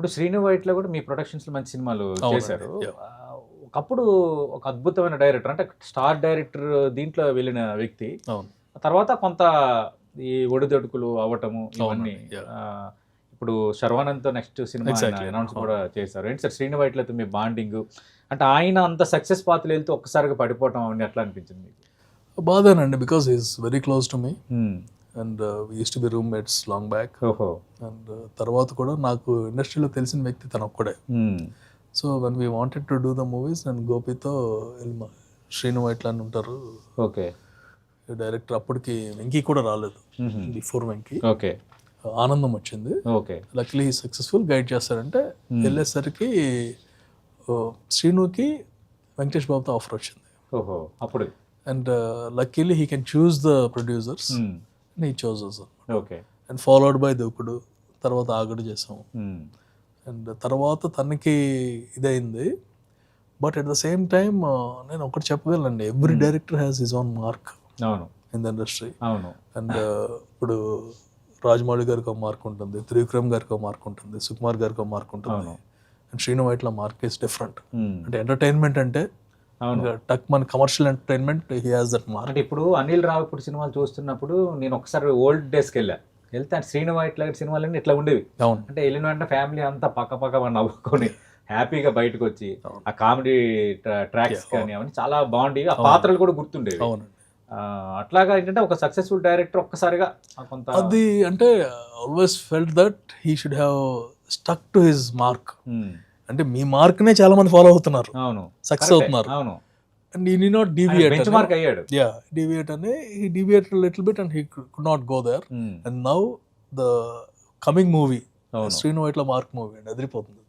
ఇప్పుడు శ్రీను వైట్‌లో కూడా మీ ప్రొడక్షన్స్‌లో మంచి సినిమాలు చేశారు. ఒకప్పుడు ఒక అద్భుతమైన డైరెక్టర్ అంటే స్టార్ డైరెక్టర్ దీంట్లో వెళ్ళిన వ్యక్తి. అవును. తర్వాత కొంత ఈ ఒడిదొడుకులు అవ్వటము ఇవన్నీ ఇప్పుడు శర్వానంద్‌తో నెక్స్ట్ సినిమా అనౌన్స్ కూడా చేశారు. ఏంటి సార్ శ్రీను వైట్‌లతో మీ బాండింగ్? అంటే ఆయన అంత సక్సెస్ పాత్రలు వెళ్తూ ఒక్కసారిగా పడిపోవటం అవన్నీ ఎట్లా అనిపించింది మీకు? బాధేనండి, because is very close to me and we use to be roommates long back. And తర్వాత కూడా నాకు ఇండస్ట్రీలో తెలిసిన వ్యక్తి తను ఒక్కడే. So when we wanted to do the movies నేను గోపితో శ్రీను వైట్ల అని ఉంటారు ఓకే డైరెక్టర్, అప్పటికి వెంకీ కూడా రాలేదు, బిఫోర్ వెంకీ. ఓకే ఆనందం వచ్చింది. ఓకే లక్లీ సక్సెస్ఫుల్ గైడ్ చేస్తారంటే వెళ్ళేసరికి శ్రీనుకి వెంకటేష్ బాబుతో ఆఫర్ వచ్చింది. ఓహో అప్పుడు and luckily he can choose the producers and he chooses. Okay and followed by Dookudu, తర్వాత ఆగడు చేసాము. అండ్ తర్వాత తనకి ఇదైంది. But at the same time నేను ఒకటి చెప్పగలనండి, every director has his own mark in the industry. And ఇప్పుడు రాజమౌళి గారికి ఒక మార్క్ ఉంటుంది, త్రివిక్రమ్ గారికి ఒక మార్క్ ఉంటుంది, సుకుమార్ గారికి ఒక మార్క్ ఉంటుంది. And Srinu Vaitla mark is different. అంటే ఎంటర్టైన్మెంట్ అంటే టక్ మన commercial entertainment he has that mark. అంటే ఇప్పుడు అనిల్ రావిపూడి సినిమాలు చూస్తున్నప్పుడు నేను ఒకసారి ఓల్డ్ డేస్కి వెళ్తే శ్రీను వైట్ల సినిమాలన్నీ ఇట్లా ఉండేవి. అంటే వెళ్ళిన వెంటనే ఫ్యామిలీ అంతా పక్క నవ్వుకొని హ్యాపీగా బయటకు వచ్చి ఆ కామెడీ ట్రాక్స్ కానీ అవన్నీ చాలా బాగుండేవి. ఆ పాత్రలు కూడా గుర్తుండేవి. అట్లాగా ఏంటంటే ఒక సక్సెస్ఫుల్ డైరెక్టర్ ఒక్కసారిగా కొంత అది అంటే always felt that he should have stuck to his mark. అంటే మీ మార్క్ నే చాలా మంది ఫాలో అవుతున్నారు, సక్సెస్ అవుతున్నారు. And he need not deviate. Benchmark అయ్యాడు. డీవియేట్ అని he deviated little bit and he could not go there. And now the coming movie Srinu Vaitla mark movie అండి, అదిరిపోతుంది.